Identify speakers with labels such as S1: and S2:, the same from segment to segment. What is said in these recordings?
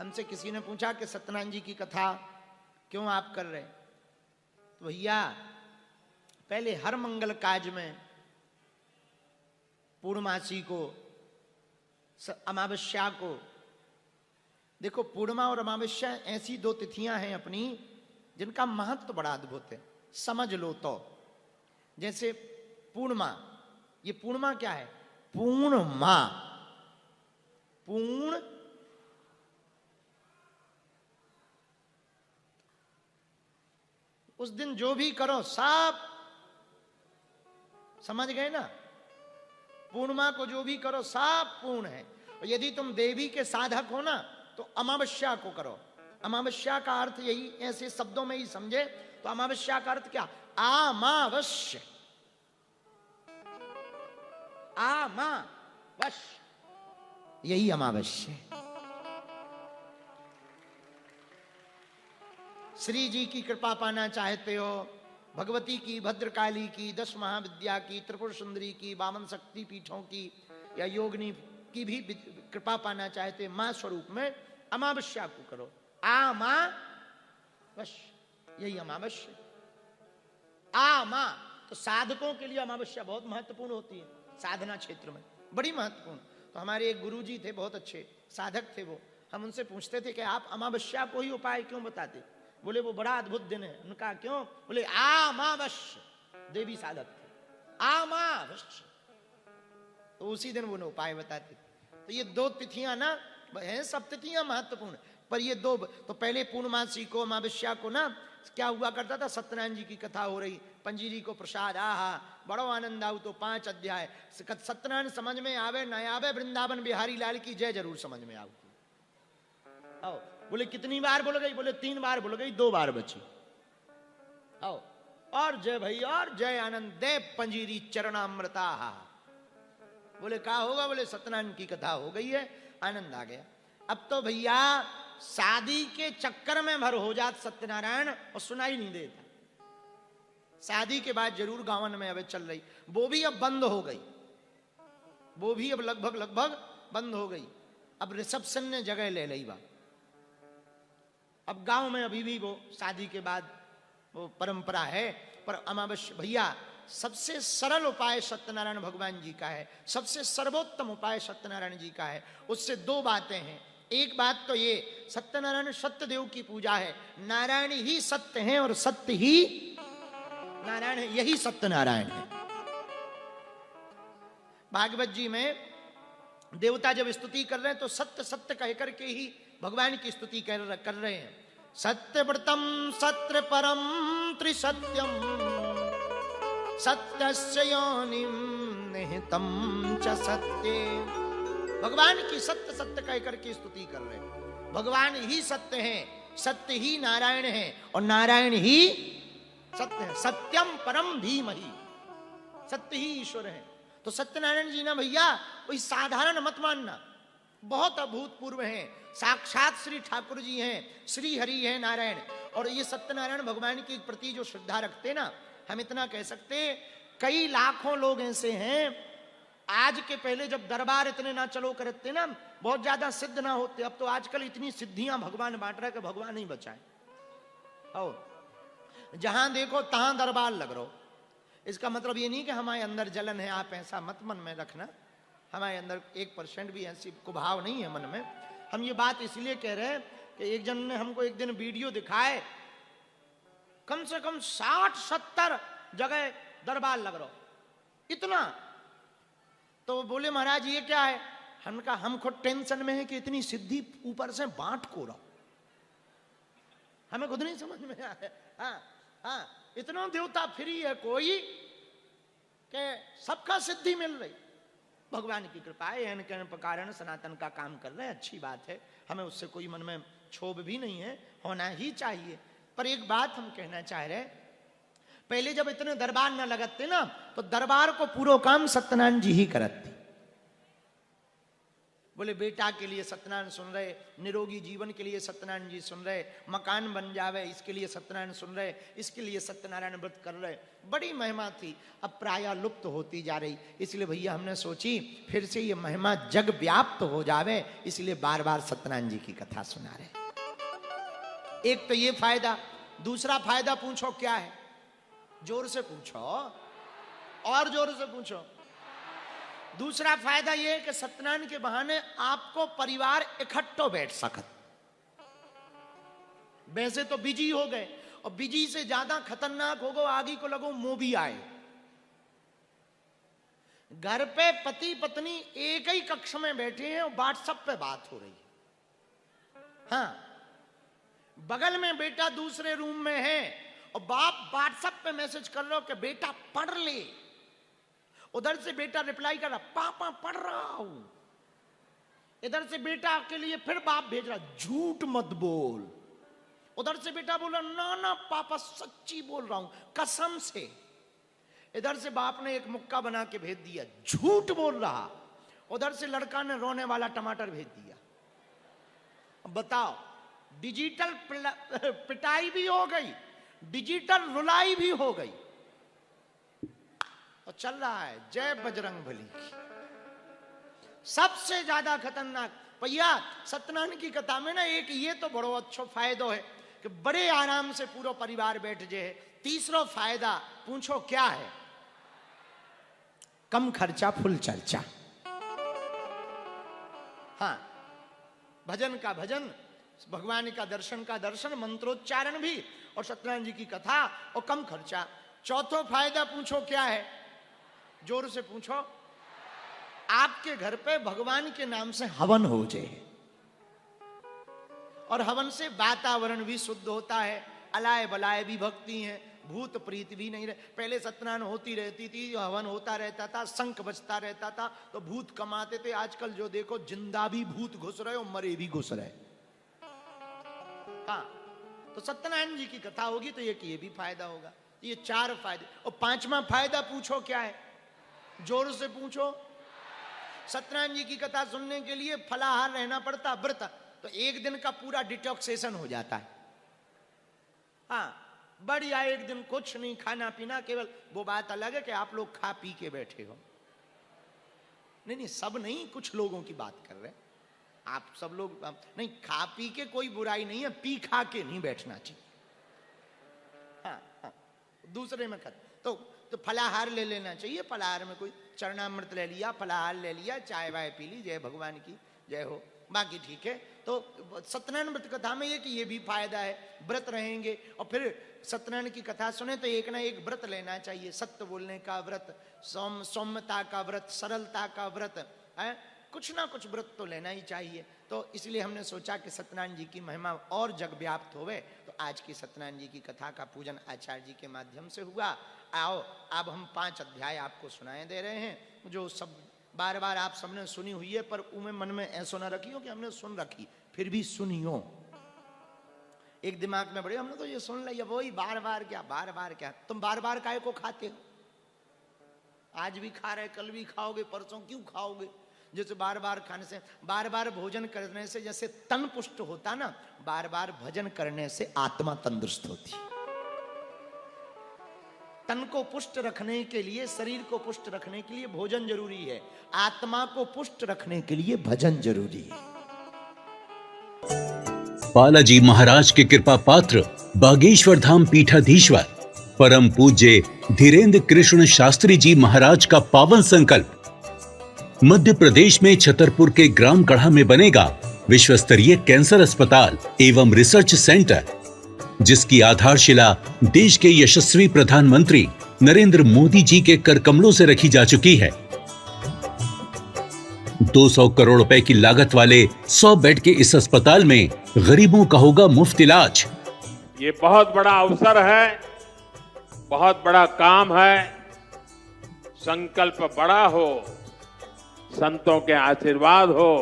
S1: हमसे किसी ने पूछा कि सत्यनारायण जी की कथा क्यों आप कर रहे? तो भैया पहले हर मंगल काज में पूर्णमासी को, अमावस्या को, देखो पूर्णिमा और अमावस्या ऐसी दो तिथियां हैं अपनी जिनका महत्व बड़ा अद्भुत है, समझ लो तो। जैसे पूर्णिमा, ये पूर्णिमा क्या है? पूर्णिमा, पूर्ण उस दिन जो भी करो सब, समझ गए ना? पूर्णिमा को जो भी करो सब पूर्ण है। और यदि तुम देवी के साधक हो ना तो अमावस्या को करो। अमावस्या का अर्थ यही, ऐसे शब्दों में ही समझे तो अमावस्या का अर्थ क्या? अमावस्या, अमावस्या, यही अमावस्या। श्री जी की कृपा पाना चाहते हो, भगवती की, भद्रकाली की, 10 महाविद्या की, त्रिपुर सुंदरी की, 52 शक्ति पीठों की या योगिनी की भी कृपा पाना चाहते मां स्वरूप में, अमावस्या को करो। अमावस्या, यही अमावस्या। आमा, तो साधकों के लिए अमावस्या बहुत महत्वपूर्ण होती है, साधना क्षेत्र में बड़ी महत्वपूर्ण। तो हमारे एक गुरुजी थे, बहुत अच्छे साधक थे वो, हम उनसे पूछते थे कि आप अमावस्या को ही उपाय क्यों बताते? बोले वो बड़ा अद्भुत दिन है। उनका क्यों? बोले अमावस्या, देवी साधक थे, अमावस्या, तो उसी दिन वो उपाय बताते। तो ये दो तिथियां ना हैं, सब तिथियां महत्वपूर्ण, पर ये दो, तो पहले पूर्णमासी को, अमावस्या को ना क्या हुआ करता था, सत्यनारायण जी की कथा हो रही, पंजीरी को प्रसाद, आहा बड़ो आनंद आऊ। तो 5 अध्याय सत्यनारायण समझ में आवे न आवे, वृंदावन बिहारी लाल की जय जरूर समझ में आओ। आओ, बोले कितनी बार बोल गई? बोले 3 बार बोल गई, 2 बार बची। आओ, और जय भाई, और जय आनंद देव पंजीरी चरणामृता। बोले क्या होगा? बोले सत्यनारायण की कथा हो गई है, आनंद आ गया। अब तो भैया शादी के चक्कर में भर हो जात सत्यनारायण और सुनाई नहीं देता। शादी के बाद जरूर गावन में अब चल रही, वो भी अब बंद हो गई, वो भी अब लगभग बंद हो गई। अब रिसेप्शन ने जगह ले ली बा। अब गांव में अभी भी वो शादी के बाद वो परंपरा है, पर अमावस्या भैया सबसे सरल उपाय सत्यनारायण भगवान जी का है, सबसे सर्वोत्तम उपाय सत्यनारायण जी का है। उससे 2 बातें हैं। एक बात तो ये, सत्यनारायण सत्यदेव की पूजा है, नारायण ही सत्य हैं और सत्य ही नारायण है, यही सत्यनारायण है। भागवत जी में देवता जब स्तुति कर रहे हैं तो सत्य सत्य कहकर के ही भगवान की स्तुति कर रहे हैं। सत्यव्रतम सत्य परम त्रिसत्यम सत्यस्य योनिम निहितम च सत्ये। भगवान की सत्य सत्य कहकर के स्तुति कर रहे हैं। भगवान ही सत्य हैं, सत्य ही नारायण हैं और नारायण ही सत्य है। सत्यम परम धीमहि, सत्य ही ईश्वर है। तो सत्यनारायण जी ना भैया कोई साधारण मत मानना, बहुत अभूतपूर्व हैं, साक्षात श्री ठाकुर जी हैं, श्री हरि हैं नारायण। और ये सत्यनारायण भगवान के प्रति जो श्रद्धा रखते ना, हम इतना कह सकते कई लाखों लोग ऐसे हैं आज के, पहले जब दरबार इतने ना चलो करते ना, बहुत ज्यादा सिद्ध ना होते, अब तो आजकल इतनी सिद्धियां भगवान बांट रहा है कि भगवान ही बचाए। और जहां देखो तहां दरबार लग रहा। इसका मतलब ये नहीं कि हमारे अंदर जलन है, आप ऐसा मत मन में रखना, हमारे अंदर 1% भी ऐसी कुभाव नहीं है मन में। हम ये बात इसलिए कह रहे हैं कि एक जन ने हमको एक दिन वीडियो दिखाए, कम से कम 60-70 जगह दरबार लग रहा, इतना। तो बोले महाराज ये क्या है? हम कहा हम खुद टेंशन में है कि इतनी सिद्धि ऊपर से बांट को रहा, हमें खुद नहीं समझ में आया। हाँ, इतना देवता फ्री है कोई कि सबका सिद्धि मिल रही। भगवान की कृपा है, इनके कारण सनातन का काम कर रहे हैं, अच्छी बात है, हमें उससे कोई मन में क्षोभ भी नहीं है, होना ही चाहिए। पर एक बात हम कहना चाह रहे, पहले जब इतने दरबार न लगते ना, तो दरबार को पूरा काम सत्यनारायण जी ही करते। बोले बेटा के लिए सत्यनारायण सुन रहे, निरोगी जीवन के लिए सत्यनारायण जी सुन रहे, मकान बन जावे इसके लिए सत्यनारायण सुन रहे, इसके लिए सत्यनारायण व्रत कर रहे। बड़ी महिमा थी, अब प्रायः लुप्त होती जा रही। इसलिए भैया हमने सोची फिर से ये महिमा जग व्याप्त हो जावे, इसलिए बार बार सत्यनारायण जी की कथा सुना रहे। एक तो ये फायदा, दूसरा फायदा पूछो क्या है? जोर से पूछो, और जोर से पूछो। दूसरा फायदा यह है कि सत्यनारायण के बहाने आपको परिवार इकट्ठो बैठ सकत। वैसे तो बिजी हो गए, और बिजी से ज्यादा खतरनाक हो गो आगे को लगो मूवी आए। घर पे पति पत्नी एक ही कक्ष में बैठे हैं और व्हाट्सएप पे बात हो रही है। हाँ, बगल में बेटा दूसरे रूम में है और बाप व्हाट्सएप पे मैसेज कर रहे हो कि बेटा पढ़ ले। उधर से बेटा रिप्लाई कर रहा, पापा पढ़ रहा हूं। इधर से बेटा के लिए फिर बाप भेज रहा, झूठ मत बोल। उधर से बेटा बोला, ना ना पापा सच्ची बोल रहा हूं कसम से। इधर से बाप ने एक मुक्का बना के भेज दिया, झूठ बोल रहा। उधर से लड़का ने रोने वाला टमाटर भेज दिया। अब बताओ, डिजिटल पिटाई भी हो गई, डिजिटल रुलाई भी हो गई, और चल रहा है जय बजरंग बली की। सबसे ज्यादा खतरनाक भैया सत्यनारायण की कथा में ना एक ये तो बड़ो अच्छा फायदा है कि बड़े आराम से पूरा परिवार बैठ जाए। तीसरा फायदा पूछो क्या है? कम खर्चा फुल चर्चा। हाँ, भजन का भजन, भगवान का दर्शन, मंत्रोच्चारण भी, और सत्यनारायण जी की कथा, और कम खर्चा। चौथा फायदा पूछो क्या है? जोर से पूछो। आपके घर पे भगवान के नाम से हवन हो जाए, और हवन से वातावरण भी शुद्ध होता है, अलाय बलाय भी भक्ति है, भूत प्रीत भी नहीं रहे। पहले सत्यनारायण होती रहती थी, हवन होता रहता था, शंख बजता रहता था, तो भूत कमाते थे। आजकल जो देखो जिंदा भी भूत घुस रहे और मरे भी घुस रहे। हाँ, तो सत्यनारायण जी की कथा होगी तो ये भी फायदा होगा। ये चार फायदे। और पांचवा फायदा पूछो क्या है? जोर से पूछो। सत्यनारायण जी की कथा सुनने के लिए फलाहार रहना पड़ता, व्रत, तो एक दिन का पूरा डिटॉक्सेशन हो जाता है। हाँ, बढ़िया, एक दिन कुछ नहीं खाना पीना, केवल वो बात अलग है कि आप लोग खा पी के बैठे हो। नहीं, सब नहीं, कुछ लोगों की बात कर रहे हैं। आप सब लोग नहीं, खा पी के कोई बुराई नहीं है, पी खा के नहीं बैठना चाहिए। हाँ, दूसरे में कर तो फलाहार ले लेना चाहिए। फलाहार में कोई चरणामृत ले लिया, फलाहार ले लिया, चाय वाय पी ली, जय भगवान की जय हो, बाकी ठीक है। तो सत्यनारायण व्रत कथा में ये भी फायदा है, व्रत रहेंगे। और फिर सत्यनारायण की कथा सुने तो एक ना एक व्रत लेना चाहिए। सत्य बोलने का व्रत, सौम्यता का व्रत, सरलता का व्रत है, कुछ ना कुछ व्रत तो लेना ही चाहिए। तो इसलिए हमने सोचा कि सत्यनारायण जी की महिमा और जग व्याप्त होवे, तो आज की सत्यनारायण जी की कथा का पूजन आचार्य जी के माध्यम से हुआ। आओ, अब हम 5 अध्याय आपको सुनाए दे रहे हैं, जो सब बार बार आप सबने सुनी हुई है, पर उमें मन में ऐसा ना रखियो कि हमने सुन रखी, फिर भी सुनियो। एक दिमाग में बड़े हमने तो ये सुन लिया, वही बार बार क्या। तुम बार बार काहे को खाते हो? आज भी खा रहे, कल भी खाओगे, परसों क्यों खाओगे? जैसे बार बार खाने से, बार बार भोजन करने से जैसे तन पुष्ट होता ना, बार बार भजन करने से आत्मा तंदुरुस्त होती। तन को पुष्ट रखने के लिए, शरीर को पुष्ट रखने के लिए भोजन जरूरी है, आत्मा को पुष्ट रखने के लिए भजन जरूरी है।
S2: बालाजी महाराज के कृपा पात्र बागेश्वर धाम पीठाधीश्वर परम पूज्य धीरेन्द्र कृष्ण शास्त्री जी महाराज का पावन संकल्प। मध्य प्रदेश में छतरपुर के ग्राम गढ़ा में बनेगा विश्व स्तरीय कैंसर अस्पताल एवं रिसर्च सेंटर, जिसकी आधारशिला देश के यशस्वी प्रधानमंत्री नरेंद्र मोदी जी के कर कमलों से रखी जा चुकी है। 200 करोड़ रुपए की लागत वाले 100 बेड के इस अस्पताल में गरीबों का होगा मुफ्त इलाज।
S3: ये बहुत बड़ा अवसर है, बहुत बड़ा काम है। संकल्प बड़ा हो, संतों के आशीर्वाद हो,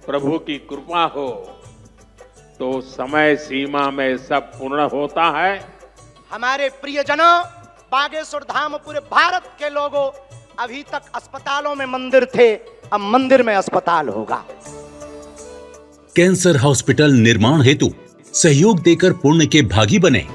S3: प्रभु की कृपा हो, तो समय सीमा में सब पूर्ण होता है।
S1: हमारे प्रियजनों, बागेश्वर धाम पूरे भारत के लोगों, अभी तक अस्पतालों में मंदिर थे, अब मंदिर में अस्पताल होगा।
S2: कैंसर हॉस्पिटल निर्माण हेतु सहयोग देकर पुण्य के भागी बने